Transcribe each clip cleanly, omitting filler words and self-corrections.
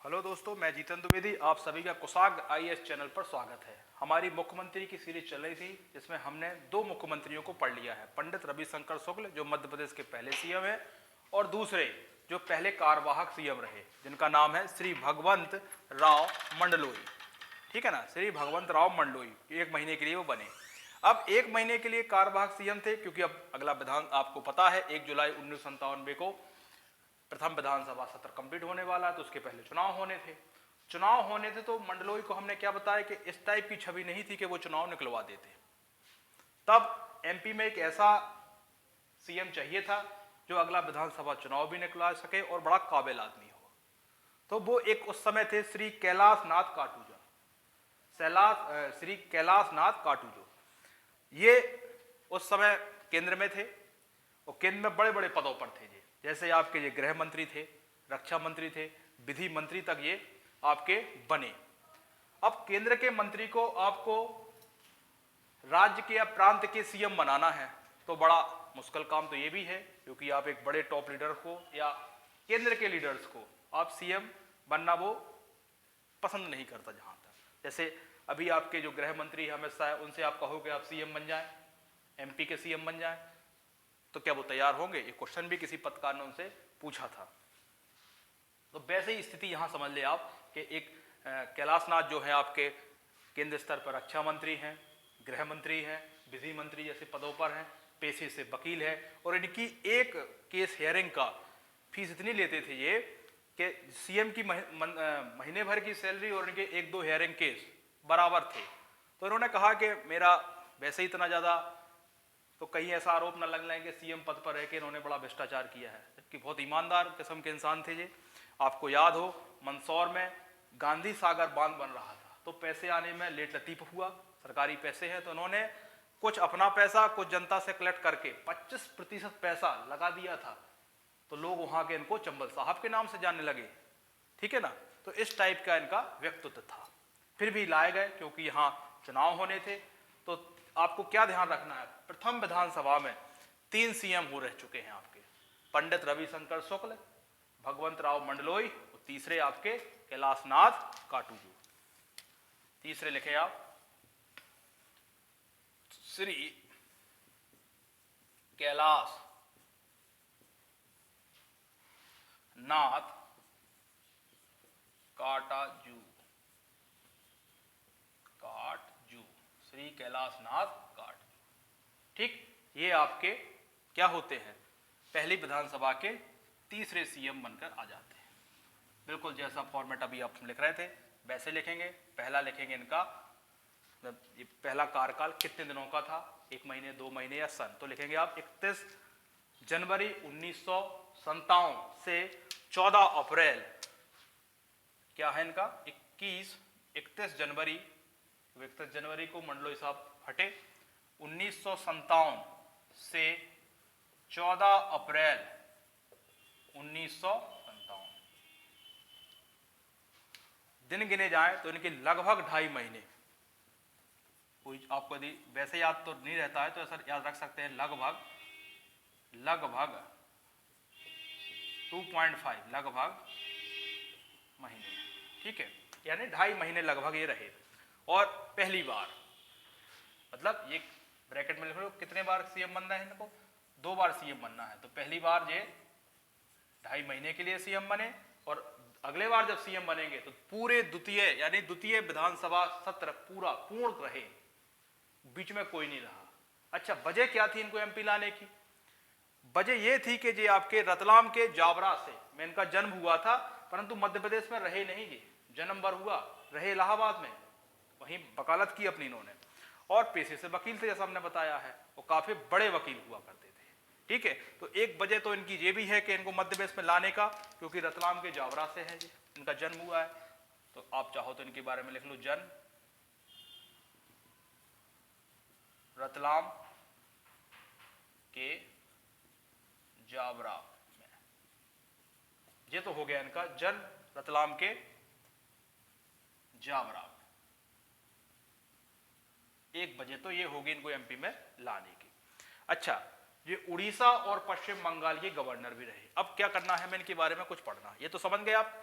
Hello दोस्तों, मैं जीतन द्विवेदी। आप सभी का कुशाग्र आईएएस चैनल पर स्वागत है। हमारी मुख्यमंत्री की सीरीज चल रही थी जिसमें हमने दो मुख्यमंत्रियों को पढ़ लिया है। पंडित रविशंकर शुक्ल जो मध्य प्रदेश के पहले सीएम है, और दूसरे जो पहले कार्यवाहक सीएम रहे जिनका नाम है श्री भगवंत राव मंडलोई। ठीक है ना, श्री भगवंत राव मंडलोई 1 महीने के लिए वो बने। अब 1 महीने के लिए कार्यवाहक सीएम थे क्योंकि अब अगला विधान आपको पता है 1 जुलाई 1997 को प्रथम विधानसभा सत्र कंप्लीट होने वाला है, तो उसके पहले चुनाव होने थे। तो मंडलोई को हमने क्या बताया कि इस टाइप की छवि नहीं थी कि वो चुनाव निकलवा देते। तब एमपी में एक ऐसा सीएम चाहिए था जो अगला विधानसभा चुनाव भी निकलवा सके और बड़ा काबिल आदमी हो। तो वो एक उस समय थे श्री कैलाश नाथ काटूजा। श्री कैलाश नाथ काटूजो ये उस समय केंद्र में थे और केंद्र में बड़े बड़े पदों पर थे। जैसे आपके ये गृह मंत्री थे, रक्षा मंत्री थे, विधि मंत्री तक ये आपके बने। अब केंद्र के मंत्री को आपको राज्य के या प्रांत के सीएम बनाना है तो बड़ा मुश्किल काम तो ये भी है, क्योंकि आप एक बड़े टॉप लीडर को या केंद्र के लीडर्स को आप सीएम बनना वो पसंद नहीं करता। जहां तक जैसे अभी आपके जो गृह मंत्री अमित शाह है, उनसे आप कहो कि आप सीएम बन जाएं, एमपी के सीएम बन जाएं, तो क्या वो तैयार होंगे? ये क्वेश्चन भी किसी पत्रकार ने उनसे पूछा था। तो वैसे ही स्थिति यहां समझ ले आप कि एक कैलाश नाथ जो है आपके केंद्र स्तर पर रक्षा मंत्री हैं, गृह मंत्री हैं, विधि मंत्री जैसे पदों पर हैं, पेशे से वकील है, और इनकी एक केस हियरिंग का फीस इतनी लेते थे ये कि सीएम की महीने भर की सैलरी और इनके 1-2 हियरिंग केस बराबर थे। तो इन्होंने कहा कि मेरा वैसे ही इतना ज्यादा, तो कहीं ऐसा आरोप न लग कि सीएम पद पर रह के इन्होंने बड़ा भ्रष्टाचार किया है, जबकि बहुत ईमानदार किस्म के इंसान थे ये। आपको याद हो मंदसौर में गांधी सागर बांध बन रहा था, तो पैसे आने में लेट लतीफ हुआ, सरकारी पैसे हैं, तो उन्होंने कुछ अपना पैसा कुछ जनता से कलेक्ट करके 25% पैसा लगा दिया था। तो लोग वहां के इनको चंबल साहब के नाम से जानने लगे। ठीक है ना, तो इस टाइप का इनका व्यक्तित्व था। फिर भी लाए गए क्योंकि यहाँ चुनाव होने थे। तो आपको क्या ध्यान रखना है, प्रथम विधानसभा में 3 सीएम हो रह चुके हैं आपके, पंडित रविशंकर शुक्ल, भगवंत राव मंडलोई और तीसरे आपके कैलाश नाथ काटूजो। तीसरे लिखे आप श्री कैलाश नाथ काटजू, श्री कैलाश नाथ काटजू। ठीक, ये आपके क्या होते हैं, पहली विधानसभा के तीसरे सीएम बनकर आ जाते हैं। बिल्कुल जैसा फॉर्मेट अभी आप लिख रहे थे वैसे लिखेंगे। पहला लिखेंगे इनका, ये पहला कार्यकाल कितने दिनों का था, 1 महीने, 2 महीने या सन, तो लिखेंगे आप 31 जनवरी 1957 से 14 अप्रैल, क्या है इनका 31 जनवरी। 31 जनवरी को मंडलोई साहब हटे, 1957 से 14 अप्रैल 1957 दिन गिने जाएं तो इनके लगभग 2.5 महीने। कोई आपको यदि वैसे याद तो नहीं रहता है तो ऐसा याद रख सकते हैं, लगभग 2.5 लगभग महीने। ठीक है, यानी 2.5 महीने लगभग ये रहे। और पहली बार, मतलब ये ब्रैकेट में लिख लो कितने बार सीएम बनना है इनको, 2 बार सीएम बनना है। तो पहली बार ये 2.5 महीने के लिए सीएम बने, और अगले बार जब सीएम बनेंगे तो पूरे द्वितीय विधानसभा सत्र पूरा पूर्ण रहे, बीच में कोई नहीं रहा। अच्छा, वजह क्या थी इनको एमपी लाने की? वजह ये थी कि जे आपके रतलाम के जावरा से में इनका जन्म हुआ था, परंतु मध्य प्रदेश में रहे नहीं, जी जन्म भर हुआ रहे इलाहाबाद में, वहीं वकालत की अपनी इन्होंने, और पेशे से वकील थे जैसा हमने बताया है, वो काफी बड़े वकील हुआ करते थे। ठीक है, तो एक वजह तो इनकी ये भी है कि इनको मध्य प्रदेश में लाने का, क्योंकि रतलाम के जावरा से है जी इनका जन्म हुआ है। तो आप चाहो तो इनके बारे में लिख लो, जन्म रतलाम के जावरा में, ये तो हो गया इनका जन्म रतलाम के जावरा में। एक वजह तो ये होगी इनको एमपी में लाने की। अच्छा, ये उड़ीसा और पश्चिम बंगाल के गवर्नर भी रहे। अब क्या करना है, मैं इनके बारे में कुछ पढ़ना, ये तो समझ गए आप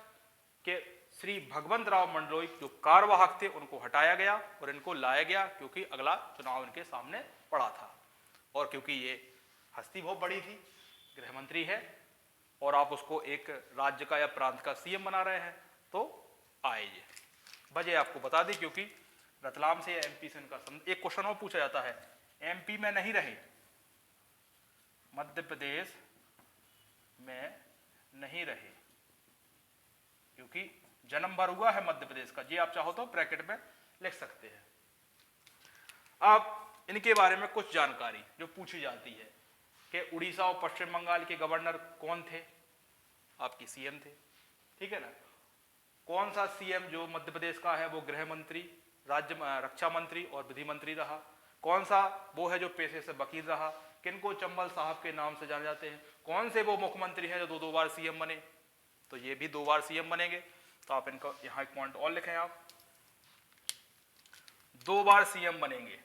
कि श्री भगवंत राव मंडलोई जो कार्यवाहक थे उनको हटाया गया और इनको लाया गया, क्योंकि अगला चुनाव इनके सामने पड़ा था और क्योंकि ये हस्ती बहुत बड़ी थी, गृह मंत्री है और आप उसको एक राज्य का या प्रांत का सीएम बना रहे हैं, तो आए ये वजह आपको बता दी। क्योंकि रतलाम से या एमपी से इनका एक क्वेश्चन और पूछा जाता है, एमपी में नहीं रहे, मध्य प्रदेश में नहीं रहे, क्योंकि जन्म भर हुआ है मध्य प्रदेश का, जी आप चाहो तो ब्रैकेट में लिख सकते हैं। अब इनके बारे में कुछ जानकारी जो पूछी जाती है कि उड़ीसा और पश्चिम बंगाल के गवर्नर कौन थे, आपकी सीएम थे, ठीक है ना। कौन सा सीएम जो मध्य प्रदेश का है वो गृह मंत्री, राज्य रक्षा मंत्री और विधि मंत्री रहा। कौन सा वो है जो पेशे से वकील रहा, किनको चंबल साहब के नाम से जाने जाते हैं। कौन से वो मुख्यमंत्री हैं जो दो बार सीएम बने, तो ये भी 2 बार सीएम बनेंगे। तो आप इनका यहां एक पॉइंट और लिखें, आप 2 बार सीएम बनेंगे,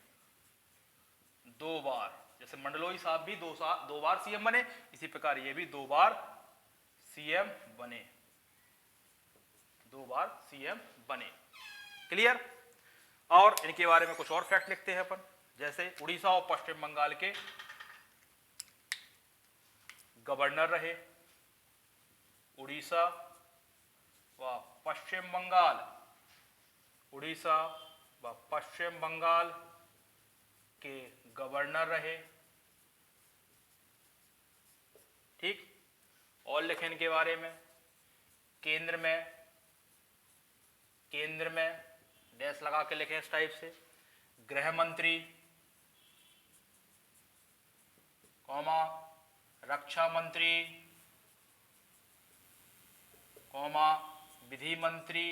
2 बार। जैसे मंडलोई साहब भी 2 बार सीएम बने, इसी प्रकार ये भी 2 बार सीएम बने, 2 बार सीएम बने। क्लियर। और इनके बारे में कुछ और फैक्ट लिखते हैं अपन, जैसे उड़ीसा और पश्चिम बंगाल के गवर्नर रहे, उड़ीसा व पश्चिम बंगाल, उड़ीसा व पश्चिम बंगाल के गवर्नर रहे, ठीक। और लिखें इनके बारे में, केंद्र में डैश लगा के लिखें इस टाइप से, गृह मंत्री, कॉमा रक्षा मंत्री, कॉमा विधि मंत्री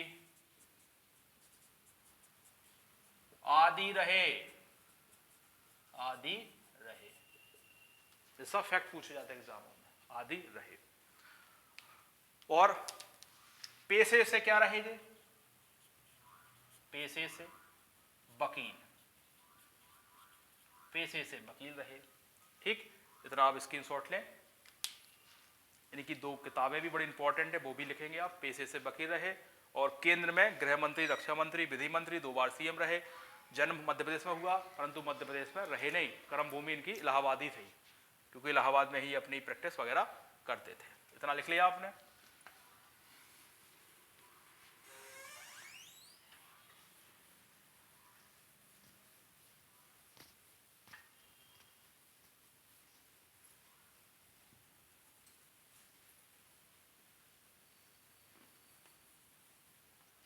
आदि रहे, आदि रहे। ये सब फैक्ट पूछे जाते हैं एग्जामों में, आदि रहे। और पेशे से क्या रहे थे, पेशे से वकील, पेशे से वकील रहे, ठीक। इतना आप स्क्रीनशॉट लें। इनकी 2 किताबें भी बड़ी इंपॉर्टेंट है, वो भी लिखेंगे आप। पेशे से वकील रहे और केंद्र में गृह मंत्री, रक्षा मंत्री, विधि मंत्री, 2 बार सीएम रहे। जन्म मध्य प्रदेश में हुआ, परंतु मध्य प्रदेश में रहे नहीं, कर्म भूमि इनकी इलाहाबाद ही थी, क्योंकि इलाहाबाद में ही अपनी प्रैक्टिस वगैरह करते थे। इतना लिख लिया आपने।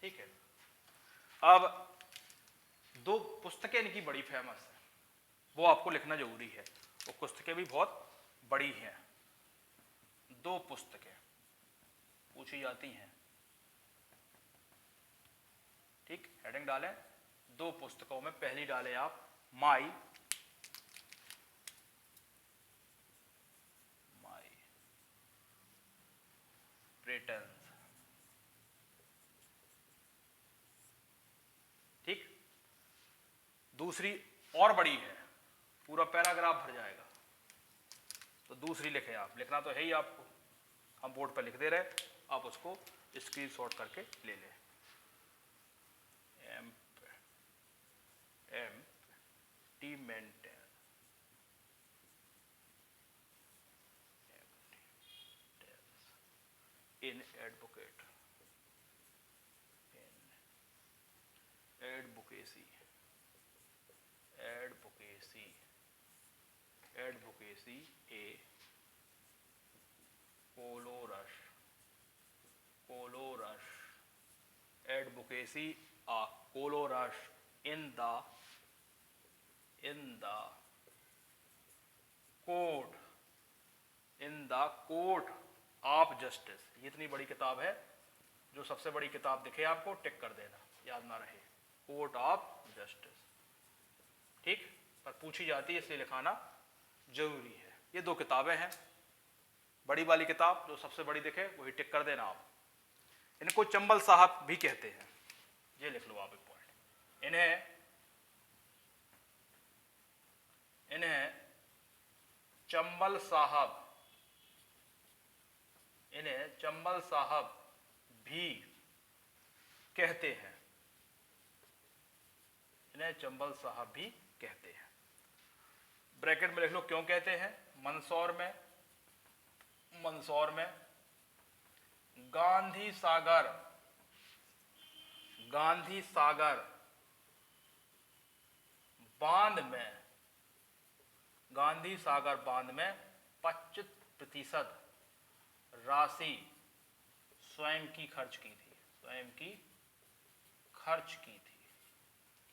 ठीक है। अब 2 पुस्तकें इनकी बड़ी फेमस है, वो आपको लिखना जरूरी है। वो पुस्तकें भी बहुत बड़ी हैं, 2 पुस्तकें पूछी जाती हैं, ठीक। हेडिंग डालें, 2 पुस्तकों में पहली डालें आप माई ब्रिटेन्स, ठीक। दूसरी और बड़ी है, पूरा पैराग्राफ भर जाएगा, तो दूसरी लिखें आप। लिखना तो है ही आपको, हम बोर्ड पर लिख दे रहे, आप उसको स्क्रीनशॉट करके ले लें। टी maintain in advocate, advocacy, advocacy, advocacy a कोलोरस, कोलोरस, एडवोकेसी आ कोलोरस in the court of justice। ये इतनी बड़ी किताब है, जो सबसे बड़ी किताब दिखे आपको टिक कर देना, याद ना रहे, कोर्ट ऑफ जस्टिस, ठीक। पर पूछी जाती है इसलिए लिखाना जरूरी है। ये 2 किताबें हैं, बड़ी वाली किताब जो सबसे बड़ी दिखे वही टिक कर देना आप। इनको चंबल साहब भी कहते हैं, ये लिख लो आप एक पॉइंट। इन्हें चंबल साहब भी कहते हैं, इन्हें चंबल साहब भी कहते हैं। ब्रैकेट में लिख लो क्यों कहते हैं। मंदसौर में गांधी सागर बांध में 25% राशि स्वयं की खर्च की थी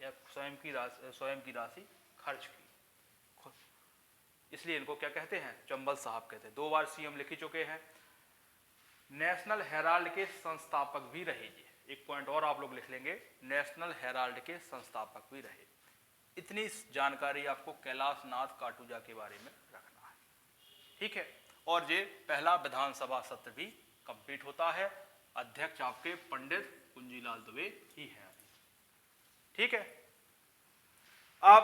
या स्वयं की राशि खर्च की, इसलिए इनको क्या कहते हैं, चंबल साहब कहते हैं। 2 बार सीएम लिख चुके हैं। नेशनल हेराल्ड के संस्थापक भी रहे। एक पॉइंट और आप लोग लिख लेंगे, नेशनल हेराल्ड के संस्थापक भी रहे। इतनी जानकारी आपको कैलाश नाथ काटूजा के बारे में रखना है, ठीक है। और ये पहला विधानसभा सत्र भी कंप्लीट होता है। अध्यक्ष आपके पंडित कुंजीलाल दुबे ही हैं, ठीक है। अब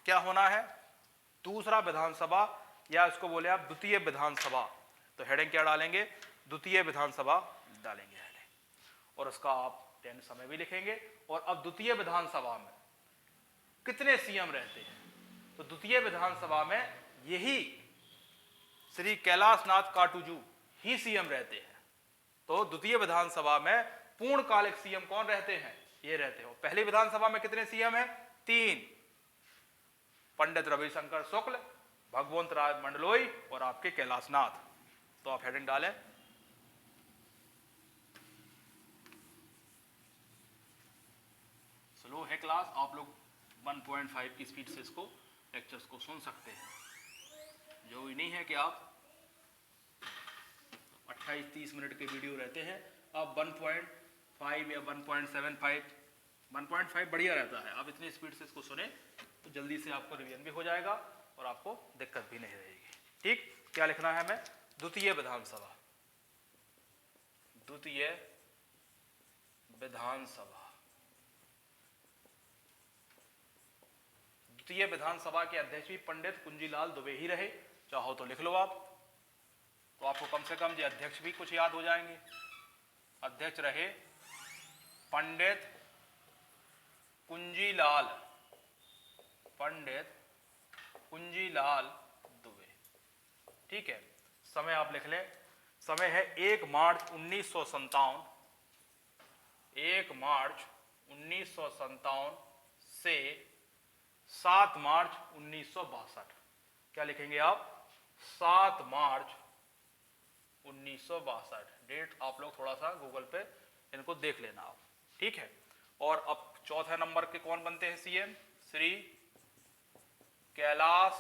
क्या होना है, दूसरा विधानसभा या इसको बोले आप द्वितीय विधानसभा, तो हेडिंग क्या डालेंगे, द्वितीय विधानसभा डालेंगे हेडिंग, और उसका आप 10 समय भी लिखेंगे। और अब द्वितीय विधानसभा में कितने सीएम रहते हैं, तो द्वितीय विधानसभा में यही श्री कैलाश नाथ काटूजू ही सीएम रहते हैं। तो द्वितीय विधानसभा में पूर्णकालिक सीएम कौन रहते हैं, ये रहते हो। पहली विधानसभा में कितने सीएम हैं, 3, पंडित रविशंकर शुक्ल, भगवंत राय मंडलोई और आपके कैलाश नाथ। तो आप हेडिंग डालें, स्लो है क्लास, आप लोग 1.5 की स्पीड से इसको लेक्चर्स को सुन सकते हैं। जो ही नहीं है कि आप 28-30 मिनट के वीडियो रहते हैं, आप 1.5 या 1.75, 1.5 बढ़िया रहता है। आप इतनी स्पीड से इसको सुने तो जल्दी से आपको रिवीजन भी हो जाएगा और आपको दिक्कत भी नहीं रहेगी, ठीक। क्या लिखना है हमें, द्वितीय विधानसभा द्वितीय विधानसभा के अध्यक्ष भी पंडित कुंजीलाल दुबे ही रहे। चाहो तो लिख लो आप, तो आपको कम से कम ये अध्यक्ष भी कुछ याद हो जाएंगे। अध्यक्ष रहे पंडित कुंजीलाल दुबे, ठीक है। समय आप लिख लें, समय है 1 मार्च 1957, 1 मार्च 1957 से 7 मार्च 1962। क्या लिखेंगे आप, 7 मार्च 1962। डेट आप लोग थोड़ा सा गूगल पे इनको देख लेना आप, ठीक है। और अब चौथे नंबर के कौन बनते हैं सीएम, श्री कैलाश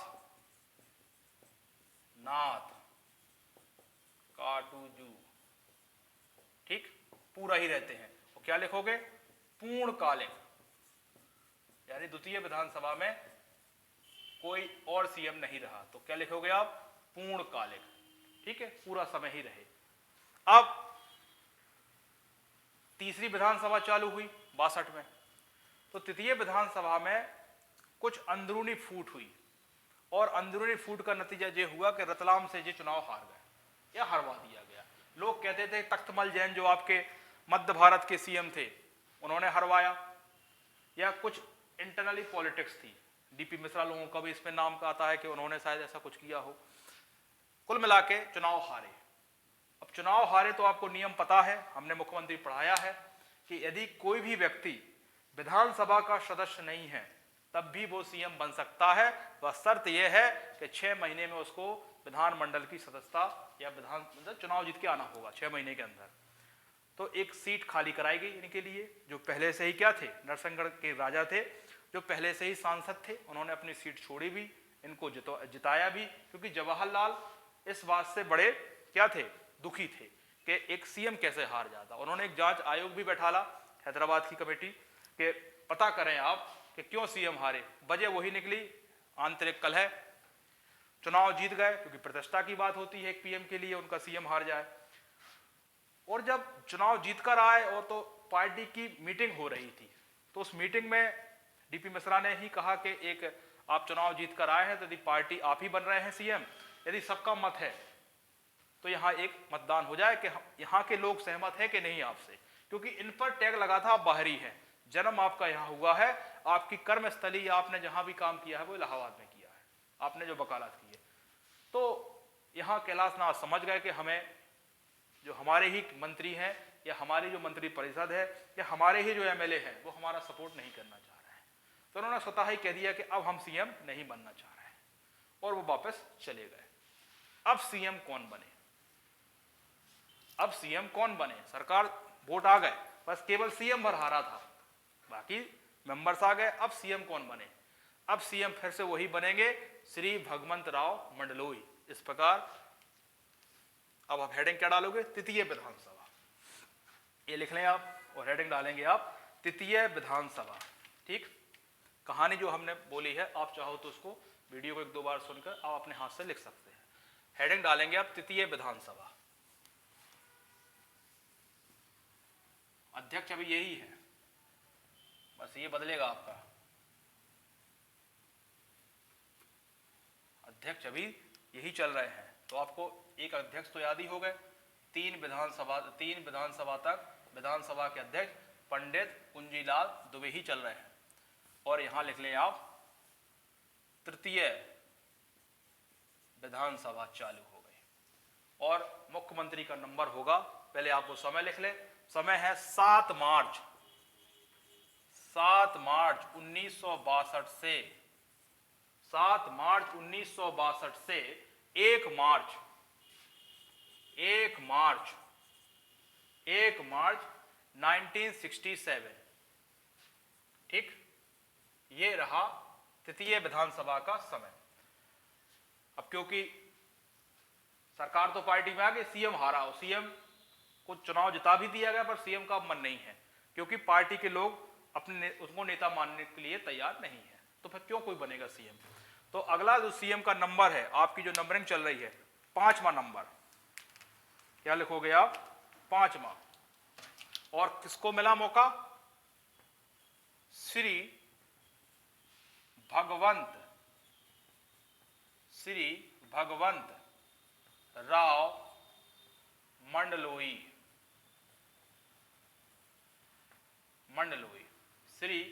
नाथ काटूजू, ठीक। पूरा ही रहते हैं। और क्या लिखोगे, पूर्णकालिक, यानी द्वितीय विधानसभा में कोई और सीएम नहीं रहा, तो क्या लिखोगे आप, पूर्णकालिक, ठीक है, पूरा समय ही रहे। अब तीसरी विधानसभा चालू हुई 62 में, तो तृतीय विधानसभा में कुछ अंदरूनी फूट हुई, और अंदरूनी फूट का नतीजा ये हुआ कि रतलाम से ये चुनाव हार गए या हरवा दिया गया। लोग कहते थे तख्तमल जैन जो आपके मध्य भारत के सीएम थे उन्होंने हरवाया, या कुछ इंटरनली पॉलिटिक्स थी। डीपी मिश्रा लोगों का भी इसमें नाम का आता है कि उन्होंने शायद ऐसा कुछ किया हो। कुल मिला के चुनाव हारे। अब चुनाव हारे तो आपको नियम पता है, हमने मुख्यमंत्री पढ़ाया है कि यदि कोई भी व्यक्ति विधानसभा का सदस्य नहीं है तब भी वो सीएम बन सकता है। वह शर्त यह है कि 6 महीने में उसको विधानमंडल की सदस्यता या मतलब चुनाव जीत के आना होगा 6 महीने के अंदर। तो एक सीट खाली कराई गई इनके लिए, जो पहले से ही क्या थे, नरसिंहगढ़ के राजा थे, जो पहले से ही सांसद थे। उन्होंने अपनी सीट छोड़ी भी, इनको जिताया भी, क्योंकि जवाहरलाल इस बात से बड़े क्या थे, दुखी थे कि एक सीएम कैसे हार जाता। उन्होंने एक जांच आयोग भी बैठाला, हैदराबाद की कमेटी, कि पता करें आप कि क्यों सीएम हारे। वजह वही निकली, आंतरिक कलह। चुनाव जीत गए क्योंकि प्रतिष्ठा की बात होती है एक पीएम के लिए, उनका सीएम हार जाए। और जब चुनाव जीत कर आए और तो पार्टी की मीटिंग हो रही थी, तो उस मीटिंग में डीपी मिश्रा ने ही कहा कि एक आप चुनाव जीत कर आए हैं तो यदि पार्टी आप ही बन रहे हैं सीएम, यदि सबका मत है तो यहाँ एक मतदान हो जाए कि यहाँ के लोग सहमत हैं कि नहीं आपसे, क्योंकि इन पर टैग लगा था आप बाहरी हैं, जन्म आपका यहाँ हुआ है, आपकी कर्मस्थली आपने जहाँ भी काम किया है वो इलाहाबाद में किया है, आपने जो वकालत की है। तो यहाँ कैलाशनाथ समझ गए कि हमें जो हमारे ही मंत्री हैं या हमारी जो मंत्री परिषद है या हमारे ही जो एमएलए हैं वो हमारा सपोर्ट नहीं करना चाह रहे हैं, तो उन्होंने स्वतः ही कह दिया कि अब हम सीएम नहीं बनना चाह रहे हैं, और वो वापस चले गए। अब सीएम कौन बने? अब सीएम कौन बने? सरकार, वोट आ गए, बस केवल सीएम भर हारा था, बाकी मेंबर्स आ गए, अब सीएम कौन बने? अब सीएम फिर से वही बनेंगे, श्री भगवंत राव मंडलोई। इस प्रकार अब आप हेडिंग क्या डालोगे? तृतीय विधानसभा, ये लिख लें आप, और हेडिंग डालेंगे आप तृतीय विधानसभा। ठीक, कहानी जो हमने बोली है आप चाहो तो उसको वीडियो को एक दो बार सुनकर आप अपने हाथ से लिख सकते हैं। हेडिंग डालेंगे आप तृतीय विधानसभा। अध्यक्ष अभी यही है, बस ये बदलेगा आपका अध्यक्ष, अभी यही चल रहे हैं। तो आपको एक अध्यक्ष तो याद ही हो गए, तीन विधानसभा तक विधानसभा के अध्यक्ष पंडित कुंजीलाल दुबे ही चल रहे हैं। और यहां लिख लें आप तृतीय विधानसभा चालू हो गई, और मुख्यमंत्री का नंबर होगा, पहले आप वो समय लिख लें, समय है 7 मार्च 1962 से 7 मार्च 1962 से 1 मार्च 1967। ठीक, ये रहा तृतीय विधानसभा का समय। अब क्योंकि सरकार तो पार्टी में आ गई, सीएम हारा हो, सीएम को चुनाव जिता भी दिया गया, पर सीएम का मन नहीं है, क्योंकि पार्टी के लोग उसको नेता मानने के लिए तैयार नहीं है, तो फिर क्यों कोई बनेगा सीएम? तो अगला जो सीएम का नंबर है, आपकी जो नंबरिंग चल रही है, 5वां नंबर, क्या लिखोगे आप? 5वां। और किसको मिला मौका? श्री भगवंत राव मंडलोई, श्री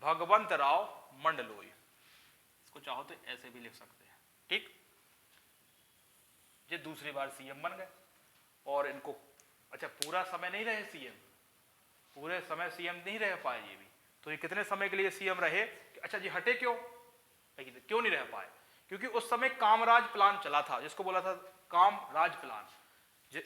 भगवंत राव मंडलोई। इसको चाहो तो ऐसे भी लिख सकते हैं। ठीक, ये दूसरी बार सीएम बन गए, और इनको अच्छा पूरा समय नहीं रहे सीएम, पूरे समय सीएम नहीं रह पाए ये भी, तो ये कितने समय के लिए सीएम रहे? अच्छा जी, हटे क्यों नहीं रह पाए? क्योंकि उस समय कामराज प्लान चला था, जिसको बोला था कामराज प्लान।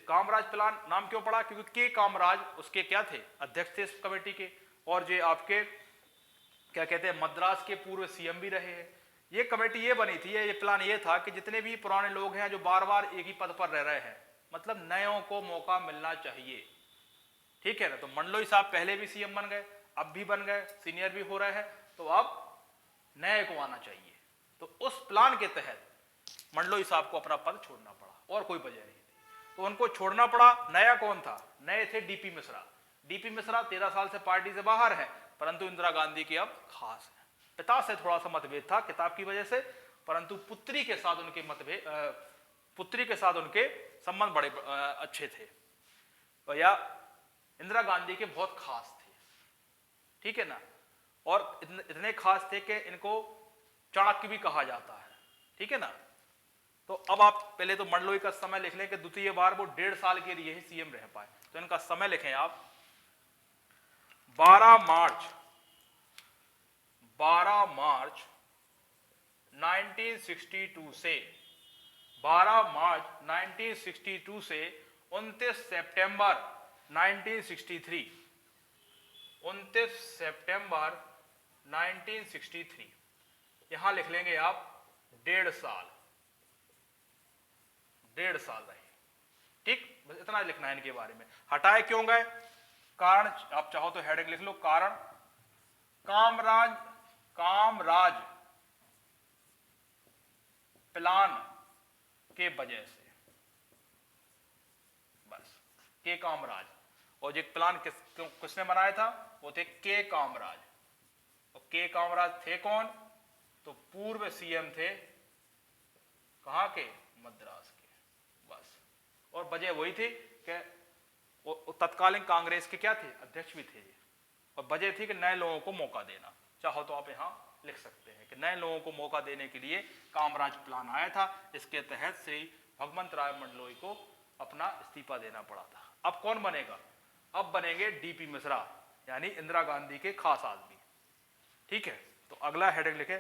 कामराज प्लान नाम क्यों पड़ा? क्योंकि के कामराज उसके क्या थे? अध्यक्ष थे इस कमेटी के, और ये आपके क्या कहते हैं, मद्रास के पूर्व सीएम भी रहे हैं। ये कमेटी ये बनी थी, ये प्लान ये था कि जितने भी पुराने लोग हैं जो बार बार एक ही पद पर रह रहे हैं, मतलब नयों को मौका मिलना चाहिए। ठीक है ना? तो मंडलोई साहब पहले भी सीएम बन गए, अब भी बन गए, सीनियर भी हो रहे हैं, तो अब नए को आना चाहिए। तो उस प्लान के तहत मंडलोई साहब को अपना पद छोड़ना पड़ा, और कोई वजह नहीं थी, तो उनको छोड़ना पड़ा। नया कौन था? नए थे डीपी मिश्रा। डीपी मिश्रा 13 साल से पार्टी से बाहर है, परंतु इंदिरा गांधी की अब खास है। पिता से थोड़ा सा मतभेद था किताब की वजह से, परंतु पुत्री के साथ उनके संबंध बड़े अच्छे थे, या इंदिरा गांधी के बहुत खास थे। ठीक है ना? और इतने खास थे कि इनको चाणक्य भी कहा जाता है। ठीक है ना? तो अब आप पहले तो मंडलोई का समय लिख लें कि द्वितीय बार वो 1.5 साल के लिए ही सीएम रह पाए, तो इनका समय लिखें आप 12 मार्च 1962 से 29 सितंबर 1963, 29 सितंबर 1963, यहां लिख लेंगे आप 1.5 साल रहे। ठीक, बस इतना लिखना है इनके बारे में। हटाए क्यों गए? कारण आप चाहो तो हेडिंग लिख लो, कारण कामराज प्लान के वजह से, बस के कामराज। और जो प्लान किसने बनाया था? वो थे के कामराज। और के कामराज थे कौन? तो पूर्व सीएम थे, कहां के? मद्रास के। बस, और वजह वही थी कि तत्कालीन कांग्रेस के क्या थे, अध्यक्ष भी थे, और वजह थी कि नए लोगों को मौका देना। चाहो तो आप यहाँ लिख सकते हैं कि नए लोगों को मौका देने के लिए कामराज प्लान आया था। इसके तहत श्री भगवंत राव मंडलोई को अपना इस्तीफा देना पड़ा था। अब कौन बनेगा? अब बनेंगे डीपी मिश्रा, यानी इंदिरा गांधी के खास आदमी। ठीक है, तो अगला हेडिंग लिखे,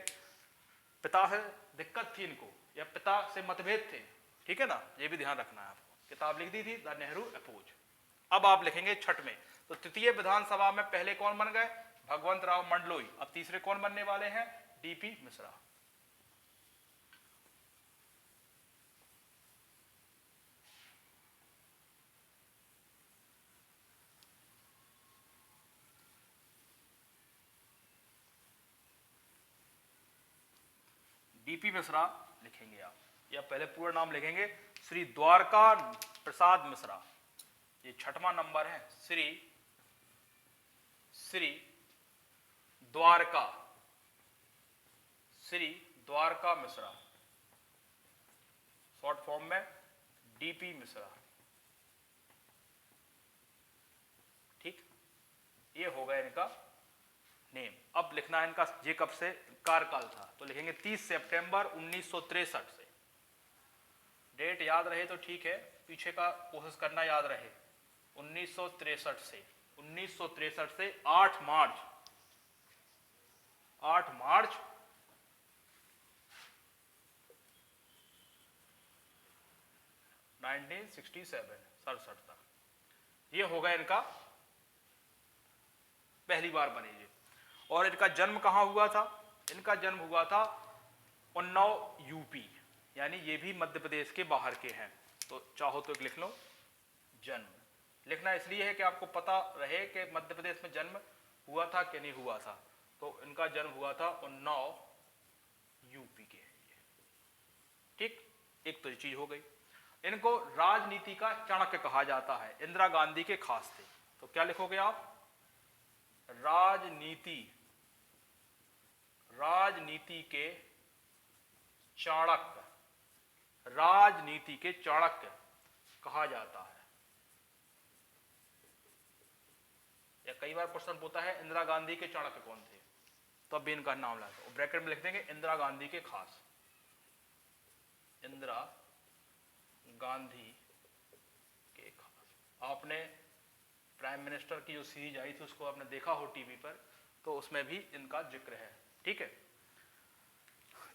पिता से दिक्कत थी इनको या पिता से मतभेद थे। ठीक है ना, ये भी ध्यान रखना है आपको। किताब लिख दी थी द नेहरू अपोज। अब आप लिखेंगे छठ में, तो तृतीय विधानसभा में पहले कौन बन गए? भगवंत राव मंडलोई। अब तीसरे कौन बनने वाले हैं? डीपी मिश्रा। डीपी मिश्रा लिखेंगे आप, या पहले पूरा नाम लिखेंगे श्री द्वारका प्रसाद मिश्रा। ये छठवां नंबर है, श्री द्वारका मिश्रा, शॉर्ट फॉर्म में डीपी मिश्रा। ठीक, ये हो गया इनका नेम। अब लिखना है इनका ये कब से कार्यकाल था, तो लिखेंगे 30 सितंबर 1963 से। डेट याद रहे तो ठीक है, पीछे का कोशिश करना याद रहे। 1963 से 8 मार्च 1967 तक। ये होगा इनका पहली बार बने ये। और इनका जन्म कहाँ हुआ था? इनका जन्म हुआ था उन्नाव यूपी, यानी ये भी मध्य प्रदेश के बाहर के हैं। तो चाहो तो एक लिख लो जन्म। लिखना इसलिए है कि आपको पता रहे कि मध्य प्रदेश में जन्म हुआ था कि नहीं हुआ था। तो इनका जन्म हुआ था उन्नाव यूपी के। ठीक, एक तो ये चीज हो गई। इनको राजनीति का चाणक्य कहा जाता है, इंदिरा गांधी के खास थे। तो क्या लिखोगे आप? राजनीति के चाणक्य, राजनीति के चाणक्य कहा जाता है। या कई बार क्वेश्चन पूछता है इंदिरा गांधी के चाणक्य कौन थे, तो अब इनका नाम लाते हैं, ब्रैकेट में लिख देंगे इंदिरा गांधी के खास। इंदिरा गांधी के खास। आपने प्राइम मिनिस्टर की जो सीरीज आई थी उसको आपने देखा हो टीवी पर, तो उसमें भी इनका जिक्र है। ठीक है,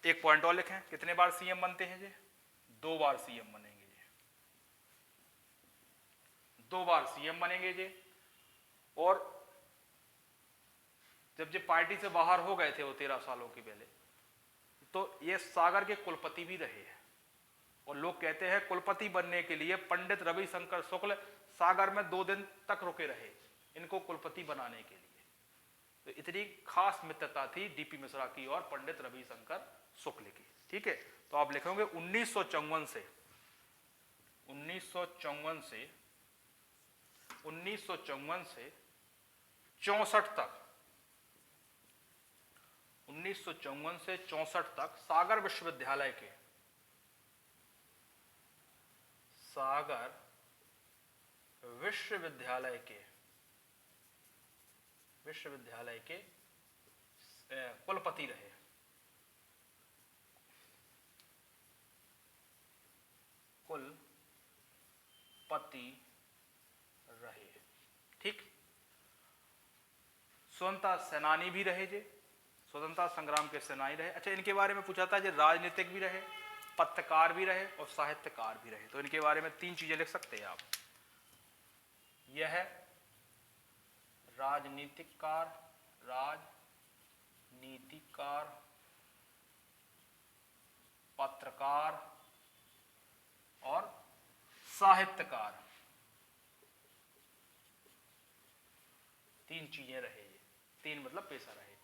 एक पॉइंट और लिखें, कितने बार सीएम बनते हैं जी? 2 बार सीएम बनेंगे जी, 2 बार सीएम बनेंगे जी। और जब ये पार्टी से बाहर हो गए थे वो 13 सालों के पहले, तो ये सागर के कुलपति भी रहे हैं। और लोग कहते हैं कुलपति बनने के लिए पंडित रविशंकर शुक्ल सागर में 2 दिन तक रुके रहे इनको कुलपति बनाने के लिए। तो इतनी खास मित्रता थी डीपी मिश्रा की और पंडित रविशंकर शुक्ल की। ठीक है, तो आप लिखोगे 1954 से 64 तक, 1954 से 64 तक सागर विश्वविद्यालय के कुलपति रहे। ठीक, स्वतंत्रता सेनानी भी रहे जे, स्वतंत्रता संग्राम के सेनानी रहे। अच्छा, इनके बारे में पूछा था, जो राजनीतिक भी रहे, पत्रकार भी रहे और साहित्यकार भी रहे। तो इनके बारे में 3 चीजें लिख सकते हैं आप। यह राजनीतिकार, पत्रकार और साहित्यकार, 3 चीजें रहे ये। 3 मतलब पेशा रहे।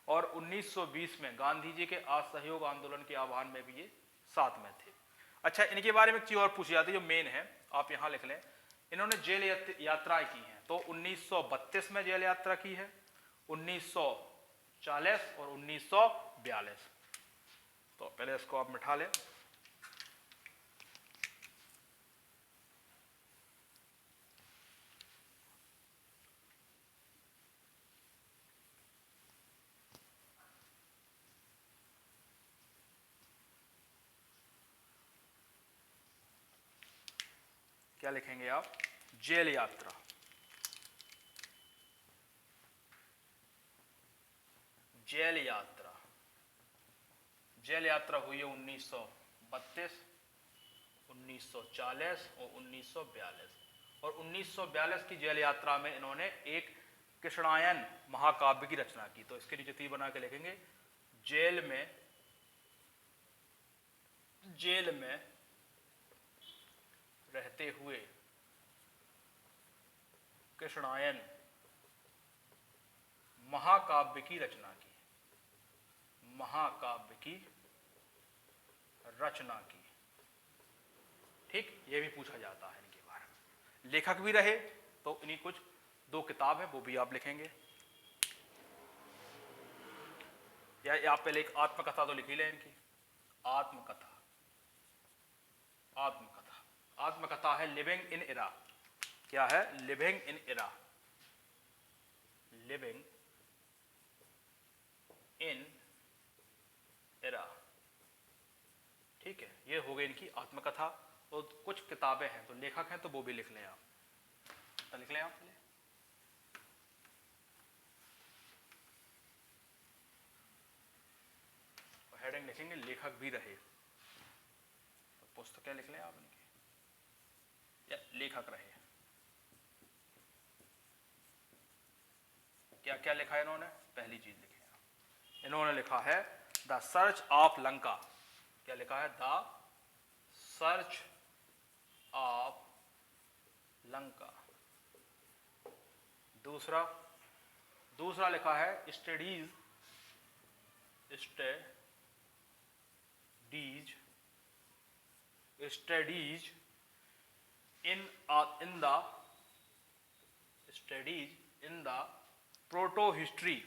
और 1920 में गांधी जी के असहयोग आंदोलन के आह्वान में भी ये साथ में थे। अच्छा, इनके बारे में एक चीज और पूछी जाती है जो मेन है, आप यहां लिख लें। इन्होंने जेल यात्राएं की हैं। तो 1932 में जेल यात्रा की है, 1940 और 1942। तो पहले इसको आप मिटा लें। क्या लिखेंगे आप? जेल यात्रा। जेल यात्रा। जेल यात्रा हुई है 1932, 1940 और 1942। और 1942 की जेल यात्रा में इन्होंने एक कृष्णायन महाकाव्य की रचना की। तो इसके नीचे तीर बना के लिखेंगे जेल में रहते हुए कृष्णायन महाकाव्य की रचना की। महाकाव्य की रचना की। ठीक, ये भी पूछा जाता है इनके बारे में। लेखक भी रहे तो इन्हीं कुछ 2 किताब है वो भी आप लिखेंगे। या आप पहले एक आत्मकथा तो लिख ही लें इनकी। आत्मकथा। आत्मकथा। आत्मकथा है लिविंग इन इरा। क्या है? Living in era. Living in era. ठीक है, ये हो गई इनकी आत्मकथा। तो कुछ किताबें हैं तो लेखक हैं तो वो भी लिख लें आप। तो लिख लें आप पहले। हेडिंग लिखेंगे लेखक भी रहे। तो पुस्तकें लिख लें आप इनकी, या लेखक रहे। क्या क्या लिखा है इन्होंने? पहली चीज लिखे इन्होंने लिखा है द सर्च ऑफ लंका। क्या लिखा है? The search of Lanka. दूसरा लिखा है studies in the proto history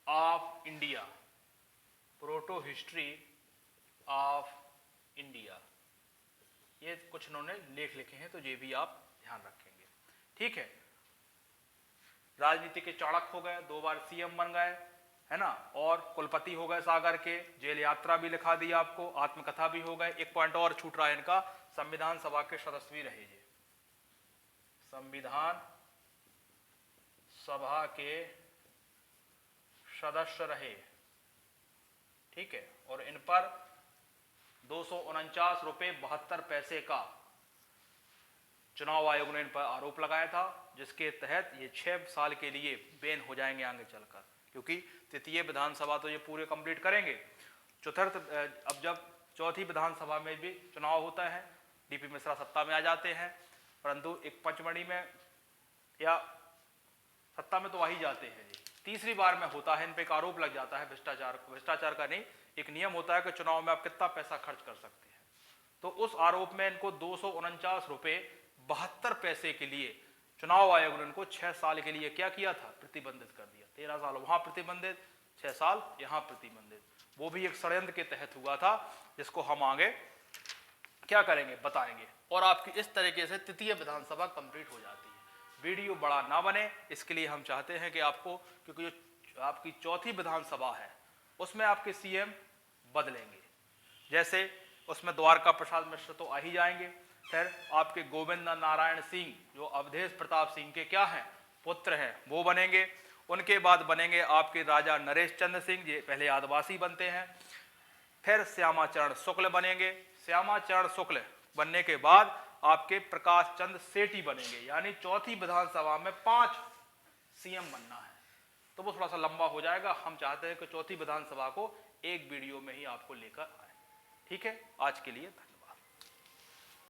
of India. Proto history of India. ये कुछ इन्होंने लेख लिखे हैं तो ये भी आप ध्यान रखेंगे। ठीक है, राजनीति के चाणक्य हो गए, 2 बार सीएम बन गए, है ना, और कुलपति हो गए सागर के। जेल यात्रा भी लिखा दी आपको, आत्मकथा भी हो गए। एक पॉइंट और छूट रहा है इनका, संविधान सभा के सदस्य भी रहे ये। संविधान सभा के सदस्य रहे। ठीक है, और इन पर 249 रुपये 72 पैसे का चुनाव आयोग ने इन पर आरोप लगाया था, जिसके तहत ये 6 साल के लिए बैन हो जाएंगे आगे चलकर, क्योंकि तृतीय विधानसभा तो ये पूरे कंप्लीट करेंगे। अब जब चौथी विधानसभा में भी चुनाव होता है, डीपी मिश्रा सत्ता में आ जाते हैं, परंतु एक पंचमढ़ी में या सत्ता में तो आ ही जाते हैं जी। तीसरी बार में होता है, इन पे एक आरोप लग जाता है भ्रष्टाचार का नहीं, एक नियम होता है कि चुनाव में आप कितना पैसा खर्च कर सकते हैं। तो उस आरोप में इनको 249 रुपये 72 पैसे के लिए चुनाव आयोग ने इनको 6 साल के लिए क्या किया था? प्रतिबंधित कर दिया। 13 साल वहां प्रतिबंधित, 6 साल यहां प्रतिबंधित। वो भी एक षड्यंत्र के तहत हुआ था, जिसको हम आगे क्या करेंगे बताएंगे। और आपकी इस तरीके से तृतीय विधानसभा कंप्लीट हो जाती है। वीडियो बड़ा ना बने, इसके लिए हम चाहते हैं कि आपको, क्योंकि जो आपकी चौथी विधानसभा है उसमें आपके सीएम बदलेंगे। जैसे उसमें द्वारका प्रसाद मिश्र तो आ ही जाएंगे, फिर आपके गोविंद नारायण सिंह जो अवधेश प्रताप सिंह के क्या हैं? पुत्र हैं, वो बनेंगे। उनके बाद बनेंगे आपके राजा नरेश चंद्र सिंह, ये पहले आदिवासी बनते हैं। फिर श्यामाचरण शुक्ल बनेंगे। श्यामाचरण शुक्ल बनने के बाद आपके प्रकाश चंद्र सेठी बनेंगे। यानी चौथी विधानसभा में 5 सीएम बनना है, तो वो थोड़ा सा लंबा हो जाएगा। हम चाहते हैं कि चौथी विधानसभा को एक वीडियो में ही आपको लेकर आए। ठीक है, आज के लिए धन्यवाद।